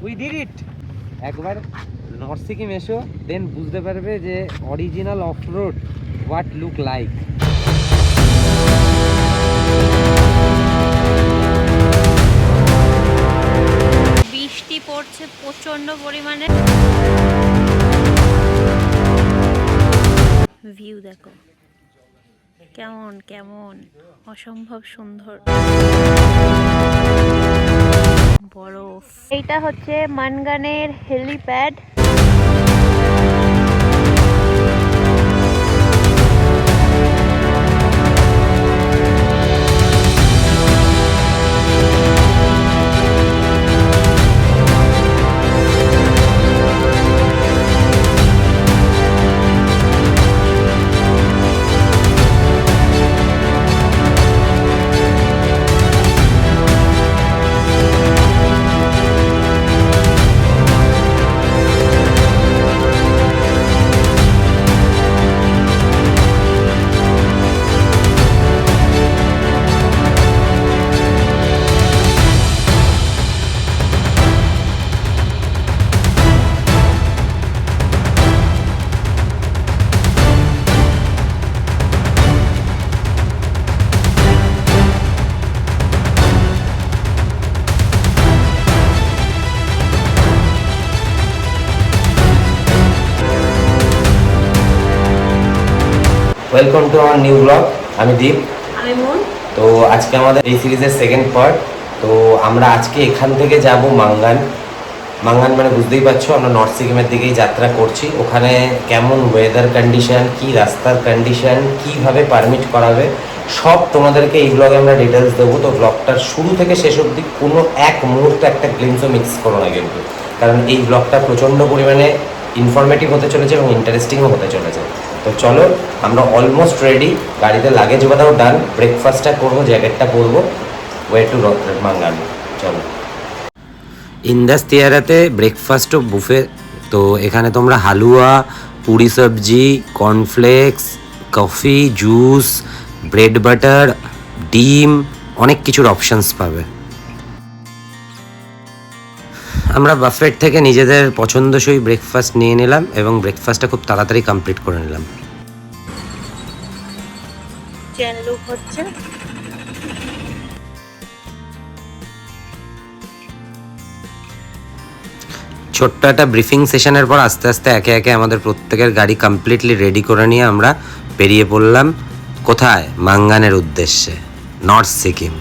We did it. একবার north Sikkim এসো, দেন বুঝতে পারবে যে original of road what look like. বৃষ্টি পড়ছে প্রচন্ড পরিমাণে। ভিউ দেখো কেমন কেমন অসম্ভব সুন্দর বরফ। এইটা হচ্ছে মানগানের helipad. Welcome to our new blog. আমি দীপ। আমি মন। তো আজকে আমাদের এই সিরিজের সেকেন্ড পার্ট। তো আমরা আজকে এখান থেকে যাব মাঙ্গান। মাঙ্গান মানে বুঝতেই পারছো, আমরা নর্থ সিকিমের দিকেই যাত্রা করছি। ওখানে কেমন ওয়েদার কন্ডিশন, কি রাস্তার কন্ডিশন, কিভাবে পারমিট করাবে, সব তোমাদেরকে এই ব্লগে আমরা ডিটেলস দেবো। তো ব্লগটার শুরু থেকে শেষ অবধি কোনো এক মুহূর্ত একটা গ্লিমসও মিক্স করো না কিন্তু, কারণ এই ব্লগটা প্রচণ্ড পরিমাণে ইনফরমেটিভ হতে চলেছে এবং ইন্টারেস্টিংও হতে চলেছে। তো চলো, আমরা অলমোস্ট রেডি, গাড়িতে লাগেজ বাঁধাও ডান, ব্রেকফাস্টটা করবো, জ্যাকেটটা পরবো, ওয়ে টু মাঙ্গান। চলো। ইন্দাস তিয়ারাতে ব্রেকফাস্ট ও বুফে। তো এখানে তোমরা হালুয়া, পুরি সবজি, cornflakes, coffee, juice, bread butter, ডিম, অনেক কিছুর অপশানস পাবে। আমরা বাফেট থেকে নিজেদের পছন্দসই ব্রেকফাস্ট নিয়ে নিলাম এবং ব্রেকফাস্টটা খুব তাড়াতাড়ি কমপ্লিট করে নিলাম। ছোট্ট একটা ব্রিফিং সেশনের পর আস্তে আস্তে একে একে আমাদের প্রত্যেকের গাড়ি কমপ্লিটলি রেডি করে নিয়ে আমরা বেরিয়ে পড়লাম। কোথায়? মাঙ্গানের উদ্দেশ্যে, নর্থ সিকিম।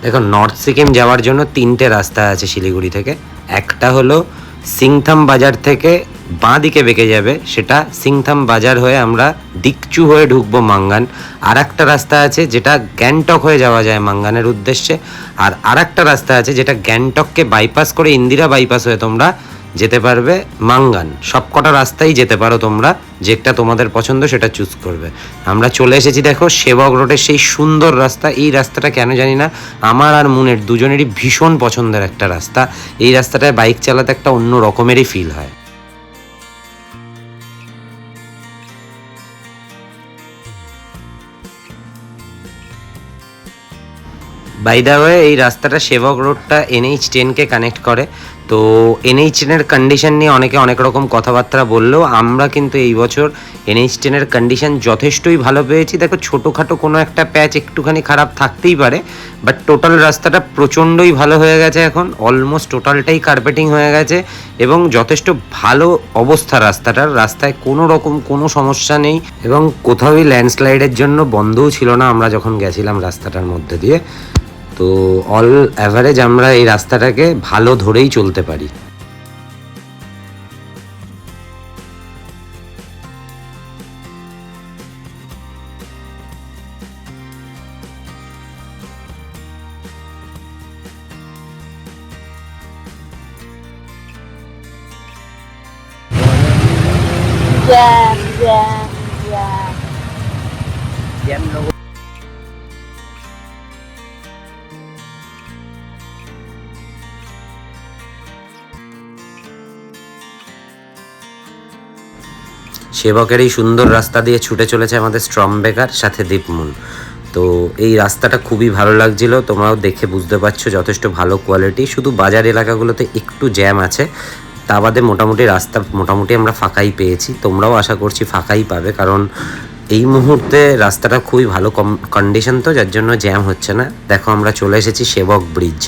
দেখো, নর্থ সিকিম যাওয়ার জন্য তিনটে রাস্তা আছে শিলিগুড়ি থেকে। একটা হলো সিংথাম বাজার থেকে বাঁ দিকে বেঁকে যাবে, সেটা সিংথাম বাজার হয়ে আমরা দিকচু হয়ে ঢুকবো মাঙ্গান। আর একটা রাস্তা আছে যেটা গ্যাংটক হয়ে যাওয়া যায় মাঙ্গানের উদ্দেশ্যে। আর একটা রাস্তা আছে যেটা গ্যাংটককে বাইপাস করে ইন্দিরা বাইপাস হয়ে তোমরা যেতে পারবে মাঙ্গান। সবকটা রাস্তাই যেতে পারো তোমরা, যেটা তোমাদের পছন্দ সেটা চুজ করবে। আমরা চলে এসেছি দেখো সেবক রোডের সেই সুন্দর রাস্তা। এই রাস্তাটা কেন জানি না আমার আর মুনের দুজনেরই ভীষণ পছন্দের একটা রাস্তা। এই রাস্তাটায় বাইক চালাতে একটা অন্য রকমেরই ফিল হয়। বাই দ্য ওয়ে, এই রাস্তাটা সেবক রোডটা NH10কে কানেক্ট করে। তো NH10-এর কন্ডিশন নিয়ে অনেকে অনেক রকম কথাবার্তা বললেও আমরা কিন্তু এই বছর NH10-এর কন্ডিশন যথেষ্টই ভালো পেয়েছি। দেখো, ছোটোখাটো কোনো একটা প্যাচ একটুখানি খারাপ থাকতেই পারে, বাট টোটাল রাস্তাটা প্রচণ্ডই ভালো হয়ে গেছে। এখন অলমোস্ট টোটালটাই কার্পেটিং হয়ে গেছে এবং যথেষ্ট ভালো অবস্থা রাস্তাটার। রাস্তায় কোনো রকম কোনো সমস্যা নেই এবং কোথাওই ল্যান্ডস্লাইডের জন্য বন্ধও ছিল না আমরা যখন গেছিলাম রাস্তাটার মধ্যে দিয়ে। তো অল অ্যাভারেজ আমরা এই রাস্তাটাকে ভালো ধরেই চলতে পারি। সেবকের এই সুন্দর রাস্তা দিয়ে ছুটে চলেছে আমাদের স্ট্রমবেকার, সাথে দীপমুন। তো এই রাস্তাটা খুবই ভালো লাগছিল, তোমরাও দেখে বুঝতে পারছো যথেষ্ট ভালো কোয়ালিটি। শুধু বাজার এলাকাগুলোতে একটু জ্যাম আছে, তা বাদে মোটামুটি রাস্তা মোটামুটি আমরা ফাঁকাই পেয়েছি। তোমরাও আশা করছি ফাঁকাই পাবে, কারণ এই মুহূর্তে রাস্তাটা খুবই ভালো কন্ডিশন, তো যার জন্য জ্যাম হচ্ছে না। দেখো আমরা চলে এসেছি সেবক ব্রিজ।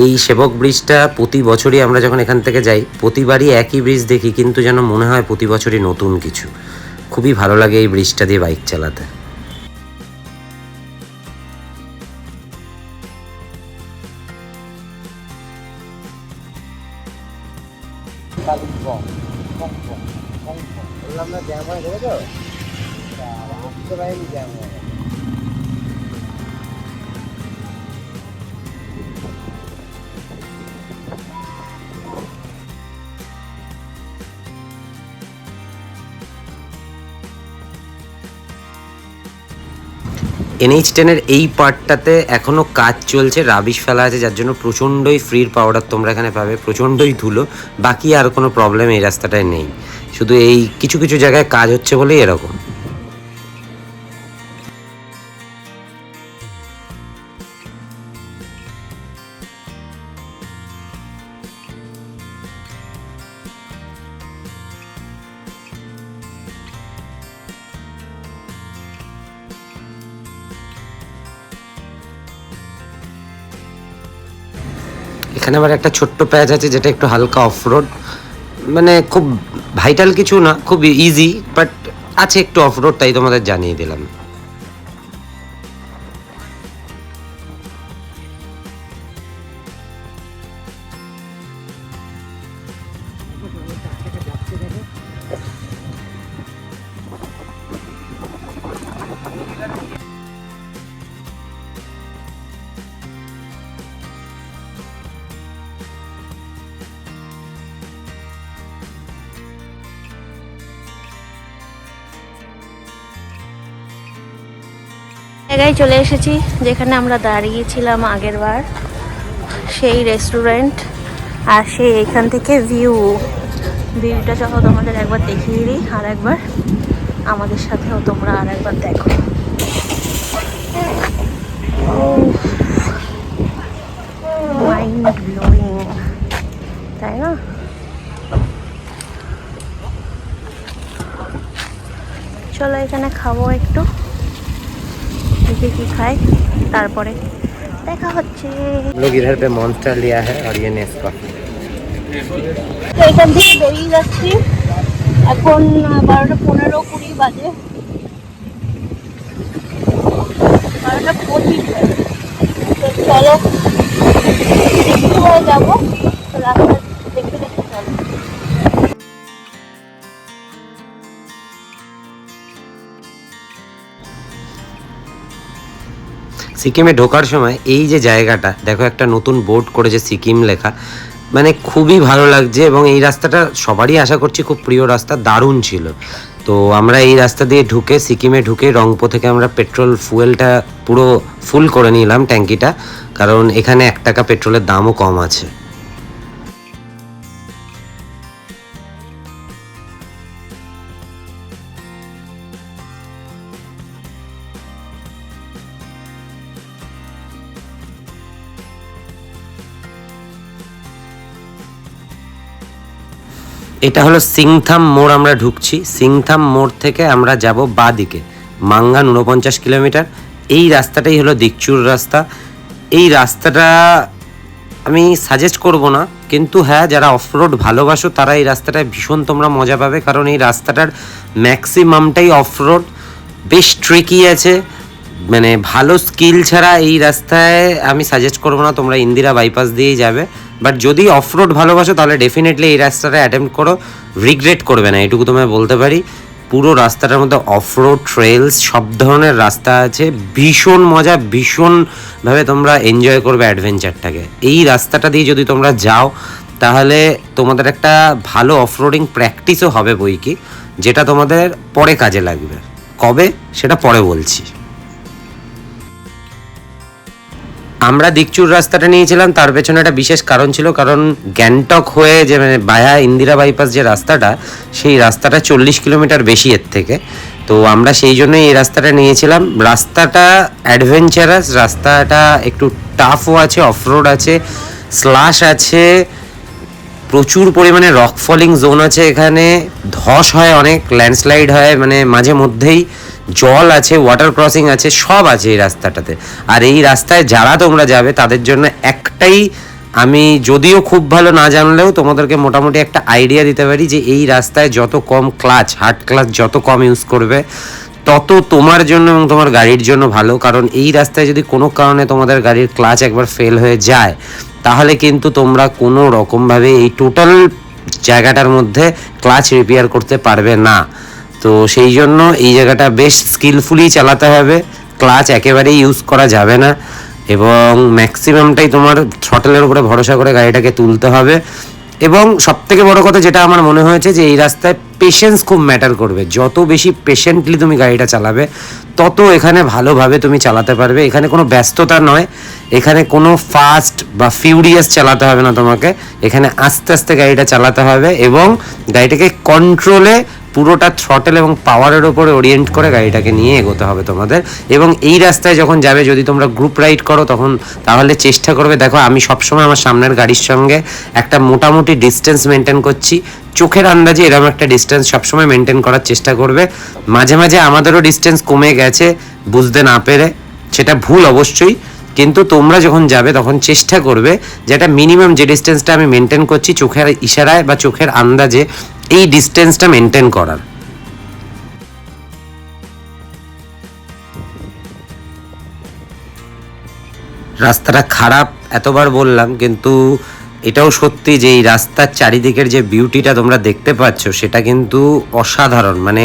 এই সেবক ব্রিজটা প্রতি বছরই আমরা যখন এখান থেকে যাই প্রতিবারই একই ব্রিজ দেখি, কিন্তু যেন মনে হয় প্রতি বছরই নতুন কিছু। খুবই ভালো লাগে এই ব্রিজটা দিয়ে বাইক চালাতে। NH10-এর এই পার্টটাতে এখনও কাজ চলছে, রাবিশ ফেলা আছে, যার জন্য প্রচণ্ডই ফ্রির পাউডার তোমরা এখানে পাবে, প্রচণ্ডই ধুলো। বাকি আর কোনো প্রবলেম এই রাস্তাটায় নেই, শুধু এই কিছু কিছু জায়গায় কাজ হচ্ছে বলেই এরকম। এখানে আবার একটা ছোট্ট প্যাচ আছে যেটা একটু হালকা অফরোড, মানে খুব ভাইটাল কিছু না, খুব ইজি, বাট আছে একটু অফরোড, তাই তোমাদের জানিয়ে দিলাম। জায়গায় চলে এসেছি যেখানে আমরা দাঁড়িয়েছিলাম আগেরবার, সেই রেস্টুরেন্ট। আর সেই এখান থেকে ভিউটা সহ তোমাদের একবার দেখিয়ে দিই, আর একবার আমাদের সাথেও তোমরা আর একবার দেখো। মাইন্ড ব্লোয়িং, তাই না? চলো এখানে খাবো একটু, দেখি কি খাই, তারপরে দেখা হচ্ছে। लोग इधर पे मॉन्स्टर लिया है और ये नेस्कॉफी। তো এখান থেকে বেরিয়ে যাচ্ছি, এখন 12:15-20 বাজে, 12:25 বাজে। তো চলো একটু হয়ে যাবো, তো রাস্তা দেখতে দেখতে চলো। সিকিমে ঢোকার সময় এই যে জায়গাটা দেখো, একটা নতুন বোর্ড করেছে সিকিম লেখা, মানে খুবই ভালো লাগছে। এবং এই রাস্তাটা সবারই আশা করছি খুব প্রিয় রাস্তা, দারুণ ছিল। তো আমরা এই রাস্তা দিয়ে ঢুকে সিকিমে ঢুকে রংপো থেকে আমরা পেট্রোল ফুয়েলটা পুরো ফুল করে নিলাম ট্যাঙ্কিটা, কারণ এখানে 1 টাকা পেট্রোলের দামও কম আছে। এটা হলো সিংথাম মোড়, আমরা ঢুকছি। সিংথাম মোড় থেকে আমরা যাব বাঁ দিকে মাঙ্গান 49 কিলোমিটার। এই রাস্তাটাই হলো দিকচুর রাস্তা। এই রাস্তাটা আমি সাজেস্ট করব না, কিন্তু হ্যাঁ যারা অফরোড ভালোবাসো তারা এই রাস্তাটায় ভীষণ তোমরা মজা পাবে, কারণ এই রাস্তাটার ম্যাক্সিমামটাই অফরোড, বেশ ট্রিকি আছে। মানে ভালো স্কিল ছাড়া এই রাস্তায় আমি সাজেস্ট করবো না, তোমরা ইন্দিরা বাইপাস দিয়েই যাবে। বাট যদি অফরোড ভালোবাসো তাহলে ডেফিনেটলি এই রাস্তাটা অ্যাটেম্প্ট করো, রিগ্রেট করবে না, এটুকু তোমায় বলতে পারি। পুরো রাস্তাটার মধ্যে অফরোড ট্রেলস সব ধরনের রাস্তা আছে, ভীষণ মজা, ভীষণভাবে তোমরা এনজয় করবে অ্যাডভেঞ্চারটাকে। এই রাস্তাটা দিয়ে যদি তোমরা যাও তাহলে তোমাদের একটা ভালো অফরোডিং প্র্যাকটিসও হবে বই কি, যেটা তোমাদের পরে কাজে লাগবে। কবে সেটা পরে বলছি। আমরা দিকচুর রাস্তাটা নিয়েছিলাম, তার পেছনে একটা বিশেষ কারণ ছিল, কারণ গ্যাংটক হয়ে যে মানে বায়া ইন্দিরা বাইপাস যে রাস্তাটা, সেই রাস্তাটা 40 কিলোমিটার বেশি এর থেকে। তো আমরা সেই জন্যই এই রাস্তাটা নিয়েছিলাম। রাস্তাটা অ্যাডভেঞ্চারাস, রাস্তাটা একটু টাফও আছে, অফরোড আছে, স্লাশ আছে, প্রচুর পরিমাণে রক ফলিং জোন আছে, এখানে ধস হয়, অনেক ল্যান্ডস্লাইড হয়, মানে মাঝে মধ্যেই জল আছে, ওয়াটার ক্রসিং আছে, সব আছে এই রাস্তাটাতে। আর এই রাস্তায় যারা তোমরা যাবে তাদের জন্য একটাই, আমি যদিও খুব ভালো না জানলেও তোমাদেরকে মোটামুটি একটা আইডিয়া দিতে পারি যে এই রাস্তায় যত কম ক্লাচ, হার্ড ক্লাচ যত কম ইউজ করবে তত তোমার জন্য এবং তোমার গাড়ির জন্য ভালো। কারণ এই রাস্তায় যদি কোনো কারণে তোমাদের গাড়ির ক্লাচ একবার ফেল হয়ে যায় তাহলে কিন্তু তোমরা কোনো রকমভাবে এই টোটাল জায়গাটার মধ্যে ক্লাচ রিপেয়ার করতে পারবে না। তো সেই জন্য এই জায়গাটা বেশ স্কিলফুলি চালাতে হবে, ক্লাচ একেবারেই ইউজ করা যাবে না এবং ম্যাক্সিমামটাই তোমার থ্রটলের উপরে ভরসা করে গাড়িটাকে তুলতে হবে। এবং সবথেকে বড় কথা যেটা আমার মনে হয়েছে যে এই রাস্তায় পেশেন্স খুব ম্যাটার করবে। যত বেশি পেশেন্টলি তুমি গাড়িটা চালাবে তত এখানে ভালোভাবে তুমি চালাতে পারবে। এখানে কোনো ব্যস্ততা নয়, এখানে কোনো ফাস্ট বা ফিউরিয়াস চালাতে হবে না তোমাকে, এখানে আস্তে আস্তে গাড়িটা চালাতে হবে এবং গাড়িটাকে কন্ট্রোলে পুরোটা থ্রটেল এবং পাওয়ারের ওপরে ওরিয়েন্ট করে গাড়িটাকে নিয়ে এগোতে হবে তোমাদের। এবং এই রাস্তায় যখন যাবে, যদি তোমরা গ্রুপ রাইড করো তখন তাহলে চেষ্টা করবে, দেখো আমি সবসময় আমার সামনের গাড়ির সঙ্গে একটা মোটামুটি ডিস্টেন্স মেনটেন করছি, চোখের আন্দাজে এরকম একটা ডিস্টেন্স সবসময় মেনটেন করার চেষ্টা করবে। মাঝে মাঝে আমাদেরও ডিস্টেন্স কমে গেছে বুঝতে না পেরে, সেটা ভুল অবশ্যই, কিন্তু তোমরা যখন যাবে তখন চেষ্টা করবে যে একটা মিনিমাম যে ডিস্টেন্সটা আমি মেনটেন করছি চোখের ইশারায় বা চোখের আন্দাজে এই ডিস্টেন্সটা মেনটেন করার। রাস্তাটা খারাপ এতবার বললাম, কিন্তু এটাও সত্যি যে এই রাস্তার চারিদিকের যে বিউটিটা তোমরা দেখতে পাচ্ছ সেটা কিন্তু অসাধারণ। মানে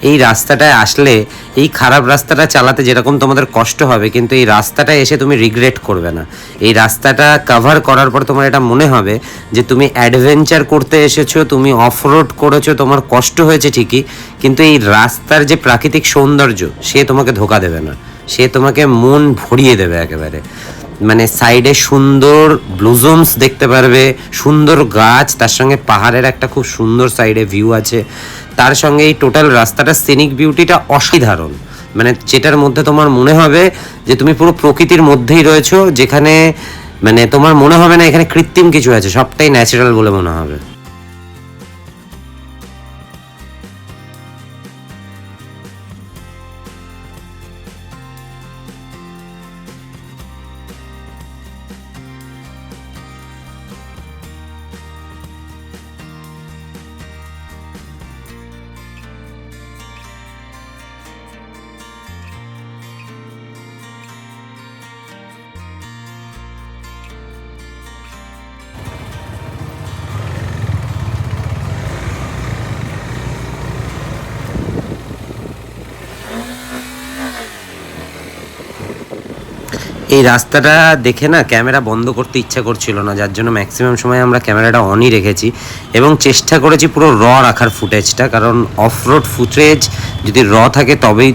এই রাস্তাটায় আসলে এই খারাপ রাস্তাটা চালাতে যেরকম তোমাদের কষ্ট হবে, কিন্তু এই রাস্তাটায় এসে তুমি রিগ্রেট করবে না। এই রাস্তাটা কভার করার পর তোমার এটা মনে হবে যে তুমি অ্যাডভেঞ্চার করতে এসেছো, তুমি অফরোড করেছো, তোমার কষ্ট হয়েছে ঠিকই, কিন্তু এই রাস্তার যে প্রাকৃতিক সৌন্দর্য সে তোমাকে ধোকা দেবে না, সে তোমাকে মন ভরিয়ে দেবে একেবারে। মানে সাইডে সুন্দর ব্লুজমস দেখতে পারবে, সুন্দর গাছ, তার সঙ্গে পাহাড়ের একটা খুব সুন্দর সাইডে ভিউ আছে, তার সঙ্গে এই টোটাল রাস্তাটার সিনিক বিউটিটা অসাধারণ। মানে যেটার মধ্যে তোমার মনে হবে যে তুমি পুরো প্রকৃতির মধ্যেই রয়েছো, যেখানে মানে তোমার মনে হবে না এখানে কৃত্রিম কিছু আছে, সবটাই ন্যাচারাল বলে মনে হবে। এই রাস্তাটা দেখে না ক্যামেরা বন্ধ করতে ইচ্ছা করছিল না, যার জন্য ম্যাক্সিমাম সময় আমরা ক্যামেরাটা অনই রেখেছি এবং চেষ্টা করেছি পুরো রাখার ফুটেজটা। কারণ অফ রোড ফুটেজ যদি থাকে তবেই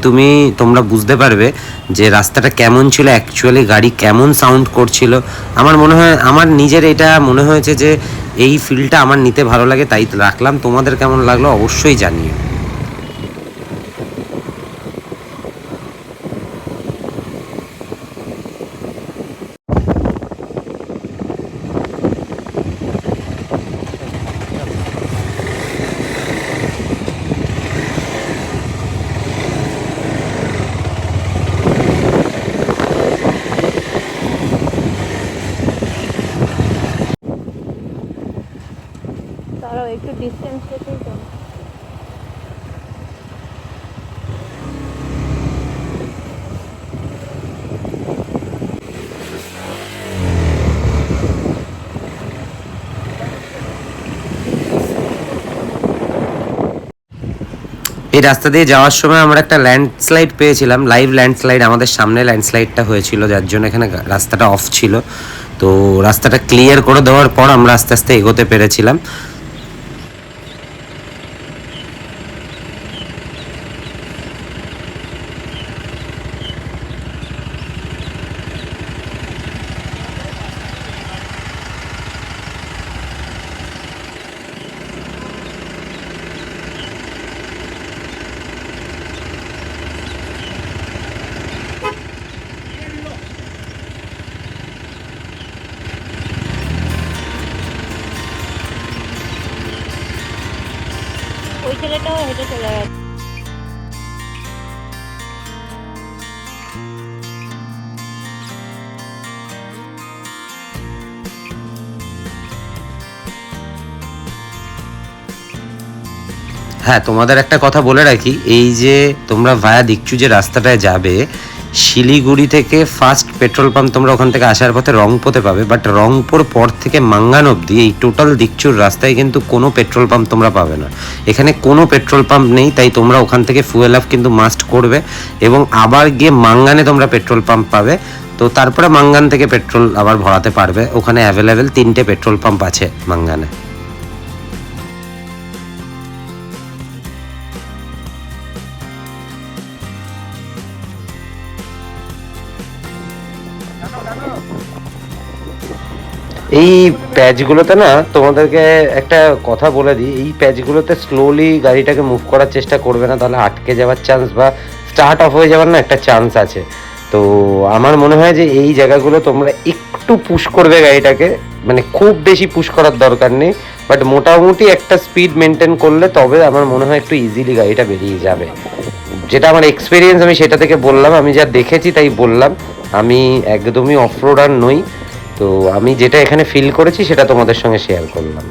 তোমরা বুঝতে পারবে যে রাস্তাটা কেমন ছিল, অ্যাকচুয়ালি গাড়ি কেমন সাউন্ড করছিল। আমার মনে হয়, আমার নিজের এটা মনে হয়েছে যে এই ফিলটা আমার নিতে ভালো লাগে, তাই রাখলাম। তোমাদের কেমন লাগলো অবশ্যই জানিও। তারাও একটু ডিস্টেন্স রেখেই তো। এই রাস্তা দিয়ে যাওয়ার সময় আমরা একটা ল্যান্ডস্লাইড পেয়েছিলাম, লাইভ ল্যান্ডস্লাইড, আমাদের সামনে ল্যান্ডস্লাইডটা হয়েছিল, যার জন্য এখানে রাস্তাটা অফ ছিল। তো রাস্তাটা ক্লিয়ার করে দেওয়ার পর আমরা আস্তে আস্তে এগোতে পেরেছিলাম। ছেলেটাও হেঁটে চলে গেছে। হ্যাঁ, তোমাদের একটা কথা বলে রাখি, এই যে তোমরা ভায়া দিকচু যে রাস্তাটায় যাবে, শিলিগুড়ি থেকে ফার্স্ট পেট্রোল পাম্প তোমরা ওখান থেকে আসার পথে রংপুরে পাবে, বাট রংপুর পর থেকে মাঙ্গান অবধি এই টোটাল দিকচুর রাস্তায় কিন্তু কোনো পেট্রোল পাম্প তোমরা পাবে না। এখানে কোনো পেট্রোল পাম্প নেই, তাই তোমরা ওখান থেকে ফুয়েল আপ কিন্তু মাস্ট করবে, এবং আবার গিয়ে মাঙ্গানে তোমরা পেট্রোল পাম্প পাবে। তো তারপরে মাঙ্গান থেকে পেট্রোল আবার ভরাতে পারবে। ওখানে অ্যাভেলেবেল 3টে পেট্রোল পাম্প আছে মাঙ্গানে। এই প্যাচগুলোতে না তোমাদেরকে একটা কথা বলে দিই, এই প্যাচগুলোতে স্লোলি গাড়িটাকে মুভ করার চেষ্টা করবে না, তাহলে আটকে যাওয়ার চান্স বা স্টার্ট অফ হয়ে যাওয়ার না একটা চান্স আছে। তো আমার মনে হয় যে এই জায়গাগুলো তোমরা একটু পুশ করবে গাড়িটাকে, মানে খুব বেশি পুশ করার দরকার নেই, বাট মোটামুটি একটা স্পিড মেনটেন করলে তবে আমার মনে হয় একটু ইজিলি গাড়িটা বেরিয়ে যাবে। যেটা আমার এক্সপিরিয়েন্স, আমি সেটা থেকে বললাম, আমি যা দেখেছি তাই বললাম। আমি একদমই অফরোডার নই, তো আমি যেটা এখানে ফিল করেছি সেটা তোমাদের সঙ্গে শেয়ার করলাম।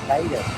তাই যাবে।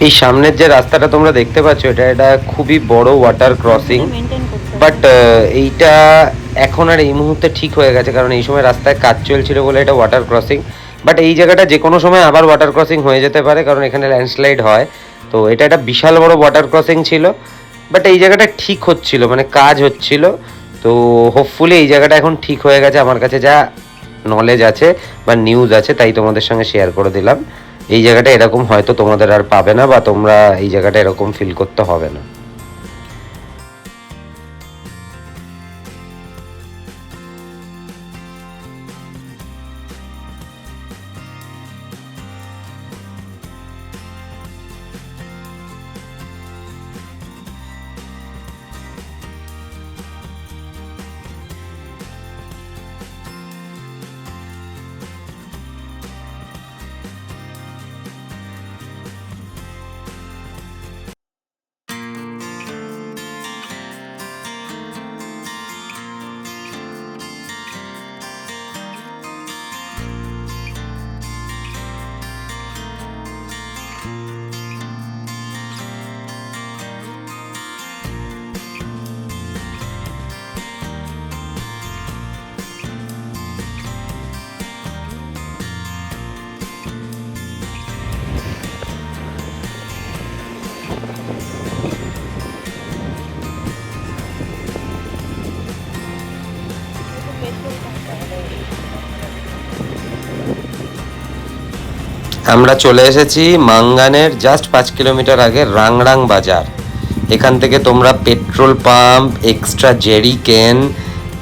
এই সামনের যে রাস্তাটা তোমরা দেখতে পাচ্ছ এটা খুবই বড় ওয়াটার ক্রসিং, বাট এইটা এখন আর এই মুহূর্তে ঠিক হয়ে গেছে, কারণ এই সময় রাস্তায় কাজ চলছিল বলে এটা ওয়াটার ক্রসিং। বাট এই জায়গাটা যে কোনো সময় আবার ওয়াটার ক্রসিং হয়ে যেতে পারে, কারণ এখানে ল্যান্ডস্লাইড হয়। তো এটা একটা বিশাল বড় ওয়াটার ক্রসিং ছিল, বাট এই জায়গাটা ঠিক হচ্ছিল, মানে কাজ হচ্ছিল। তো হোপফুলি এই জায়গাটা এখন ঠিক হয়ে গেছে, আমার কাছে যা নলেজ আছে বা নিউজ আছে তাই তোমাদের সঙ্গে শেয়ার করে দিলাম। এই জায়গাটা এরকম হয়তো তোমাদের আর পাবে না, বা তোমরা এই জায়গাটা এরকম ফিল করতে হবে না। আমরা চলে এসেছি মাঙ্গানের জাস্ট 5 কিলোমিটার আগে রাংরাং বাজার। এখান থেকে তোমরা পেট্রোল পাম্প, এক্সট্রা জেরি কেন,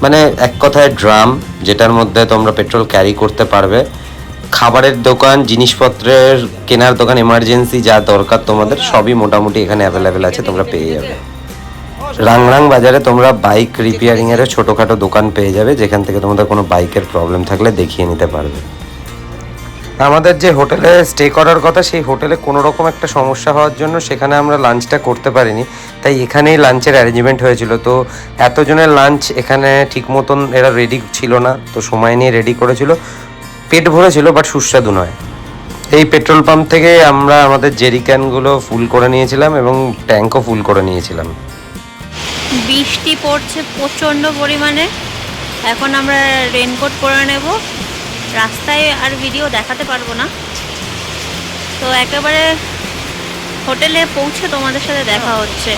মানে এক কথায় ড্রাম, যেটার মধ্যে তোমরা পেট্রোল ক্যারি করতে পারবে, খাবারের দোকান, জিনিসপত্রের কেনার দোকান, এমার্জেন্সি যা দরকার তোমাদের সবই মোটামুটি এখানে অ্যাভেলেবেল আছে, তোমরা পেয়ে যাবে। রাংরাং বাজারে তোমরা বাইক রিপেয়ারিংয়েরও ছোটোখাটো দোকান পেয়ে যাবে, যেখান থেকে তোমাদের কোনো বাইকের প্রবলেম থাকলে দেখিয়ে নিতে পারবে। আমাদের যে হোটেলে স্টে করার কথা, সেই হোটেলে কোনো রকম একটা সমস্যা হওয়ার জন্য সেখানে আমরা লাঞ্চটা করতে পারিনি, তাই এখানেই লাঞ্চের অ্যারেঞ্জমেন্ট হয়েছিল। তো এতজনের লাঞ্চ এখানে ঠিক মতন এরা রেডি ছিল না, তো সময় নিয়ে রেডি করেছিল, পেট ভরেছিল বাট সুস্বাদু নয়। এই পেট্রোল পাম্প থেকে আমরা আমাদের জেরি ক্যানগুলো ফুল করে নিয়েছিলাম এবং ট্যাঙ্কও ফুল করে নিয়েছিলাম। বৃষ্টি পড়ছে প্রচণ্ড পরিমাণে, এখন আমরা রেনকোট পরে নেব, রাস্তায় আর ভিডিও দেখাতে পারবো না। তো একেবারে হোটেলে পৌঁছে তোমাদের সাথে দেখা হচ্ছে।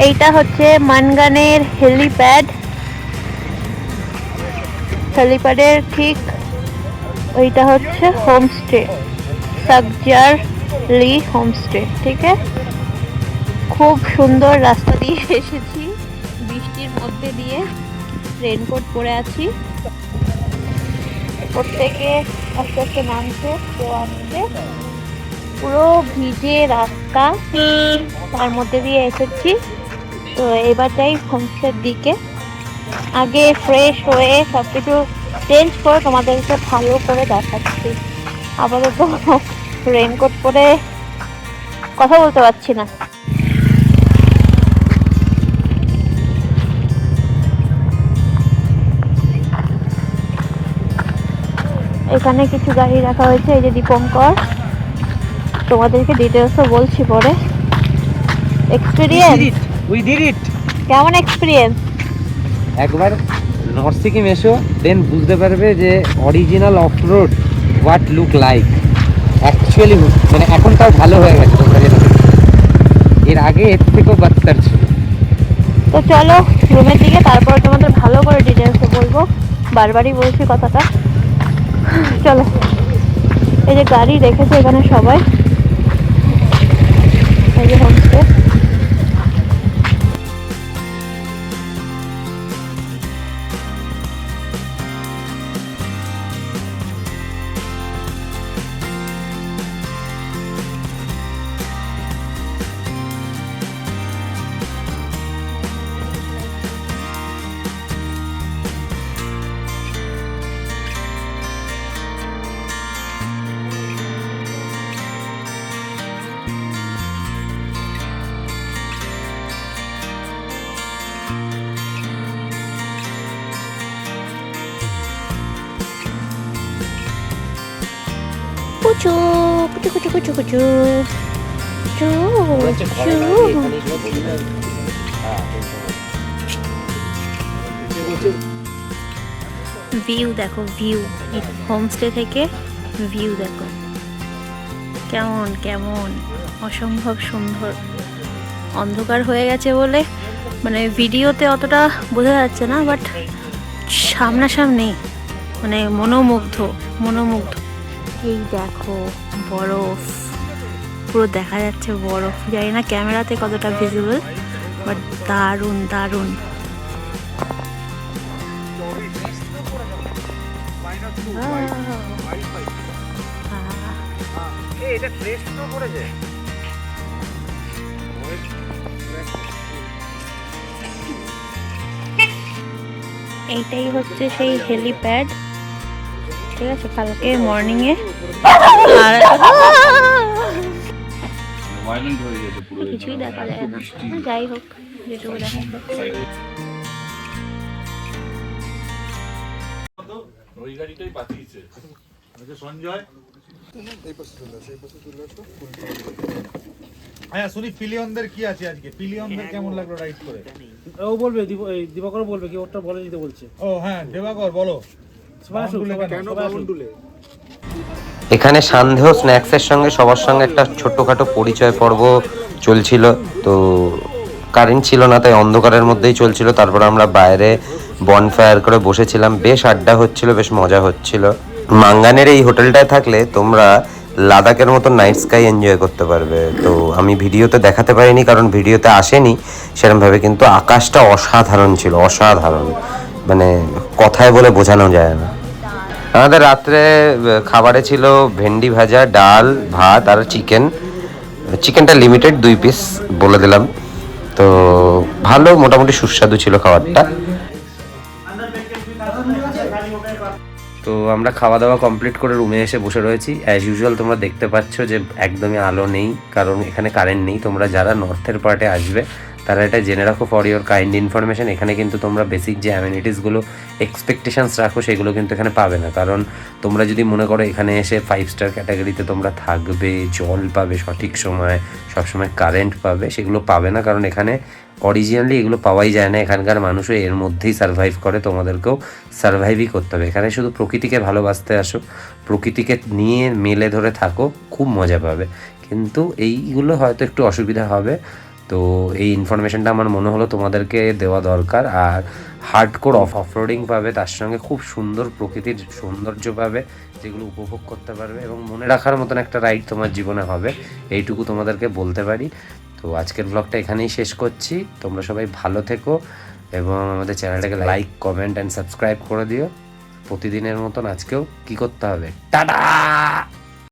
এইটা হচ্ছে মানগানের হেলিপ্যাড। হেলিপ্যাডের ঠিক ওইটা হচ্ছে হোমস্টে, সাকজারলি হোমস্টে, ঠিক আছে। খুব সুন্দর রাস্তা দিয়ে এসেছি, বৃষ্টির মধ্যে দিয়ে রেনকোট পরে আছি। প্রত্যেকে আস্তে আস্তে নামছে, কেউ আসছে, পুরো ভিজে রাস্তা, তার মধ্যে দিয়ে এসেছি। তো এবার যাই হোমস্টের দিকে। আগে ফ্রেশ হয়ে সব কিছু চেঞ্জ করে তোমাদেরকে ভালো করে দেখাচ্ছি। আপাতত রেনকোট পরে কথা বলতে পারছি না। এখানে কিছু গাড়ি রাখা হয়েছে, এই যে দীপঙ্কর, তোমাদেরকে ডিটেলসও বলছি পরে। Experience, we did it. কেমন এক্সপিরিয়েন্স? একবার নর্থ সিকিম এসো, দেন বুঝতে পারবে যে original of road what look like actually. মানে এখন তাও ভালো হয়ে গেছে, তোমরা যেটা দেখছো। এর আগে এর থেকেও বাচ্চার ছিল। তো চলো রুমের দিকে, তারপরে তোমাদের ভালো করে ডিটেলসে বলবো, বারবারই বলছি কথাটা। চলো, এই যে গাড়ি রেখেছে এখানে সবাই, এই যে হোমস্টে। কুচু কুচু কুচু কুচু কুচু। ভিউ দেখো, ভিউ হোমস্টে থেকে ভিউ দেখো কেমন কেমন অসম্ভব সুন্দর। অন্ধকার হয়ে গেছে বলে মানে ভিডিওতে অতটা বোঝা যাচ্ছে না, বাট সামনাসামনি মানে মনোমুগ্ধ। এই দেখো বরফ, পুরো দেখা যাচ্ছে বরফ। জানি না ক্যামেরাতে কতটা ভিজিবল, বাট দারুণ দারুণ। এইটাই হচ্ছে সেই হেলিপ্যাড, ঠিক আছে, কালকে মর্নিংয়ে। আর কিছুই দেখা যায় না, যাই হোক যেটুকু দেখা যায়। ওই গাড়িটাই পাঠিয়েছে সঞ্জয়। হ্যাঁ শুনি পিলিয়নদের কি আছে আজকে, পিলিয়নদের কেমন লাগলো রাইড করে? ও বলবে, দিবাকর বলবে, কি ওটা বলে দিতে বলছে। ও হ্যাঁ দেবাকর বলো। এখানে সান্দেহ স্ন্যাক্সের সঙ্গে সবার সঙ্গে একটা ছোট্টখাটো পরিচয় পর্ব চলছিল। তো কারেন্ট ছিল না, তাই অন্ধকারের মধ্যেই চলছিল। তারপর আমরা বাইরে বনফায়ার করে বসেছিলাম, বেশ আড্ডা হচ্ছিল, বেশ মজা হচ্ছিল। মাঙ্গানের এই হোটেলটায় থাকলে তোমরা লাদাখের মতো নাইট স্কাই এনজয় করতে পারবে। তো আমি ভিডিওতে দেখাতে পারিনি কারণ ভিডিওতে আসেনি সেরকমভাবে, কিন্তু আকাশটা অসাধারণ ছিল, অসাধারণ, মানে কথায় বলে বোঝানো যায় না। আমাদের রাত্রে খাবারে ছিল ভেন্ডি ভাজা, ডাল, ভাত আর চিকেন। চিকেনটা লিমিটেড 2 পিস বলে দিলাম। তো ভালো, মোটামুটি সুস্বাদু ছিল খাবারটা। তো আমরা খাওয়া দাওয়া কমপ্লিট করে রুমে এসে বসে রয়েছি। অ্যাজ ইউজুয়াল তোমরা দেখতে পাচ্ছ যে একদমই আলো নেই, কারণ এখানে কারেন্ট নেই। তোমরা যারা নর্থের পার্টে আসবে তারা এটা জেনে রাখো ফর ইওর কাইন্ড ইনফরমেশন। এখানে কিন্তু তোমরা বেসিক যে অ্যামিনিটিসগুলো এক্সপেকটেশনস রাখো সেগুলো কিন্তু এখানে পাবে না। কারণ তোমরা যদি মনে করো এখানে এসে 5 স্টার ক্যাটাগরিতে তোমরা থাকবে, জল পাবে সঠিক সময়, সবসময় কারেন্ট পাবে, সেগুলো পাবে না। কারণ এখানে অরিজিনালি এগুলো পাওয়াই যায় না। এখানকার মানুষও এর মধ্যেই সার্ভাইভ করে, তোমাদেরকেও সার্ভাইভই করতে হবে। এখানে শুধু প্রকৃতিকে ভালোবাসতে আসো, প্রকৃতিকে নিয়ে মেলে ধরে থাকো, খুব মজা পাবে। কিন্তু এইগুলো হয়তো একটু অসুবিধা হবে। তো এই ইনফরমেশনটা আমার মনে হলো তোমাদেরকে দেওয়া দরকার। আর হার্ডকোর অফরোডিং পাবে, তার সঙ্গে খুব সুন্দর প্রকৃতির সৌন্দর্য পাবে, যেগুলো উপভোগ করতে পারবে এবং মনে রাখার মতন একটা রাইড তোমার জীবনে হবে, এইটুকু তোমাদেরকে বলতে পারি। তো আজকের ব্লগটা এখানেই শেষ করছি। তোমরা সবাই ভালো থেকো এবং আমাদের চ্যানেলটাকে লাইক, কমেন্ট অ্যান্ড সাবস্ক্রাইব করে দিও। প্রতিদিনের মতন আজকেও কি করতে হবে, টাটা।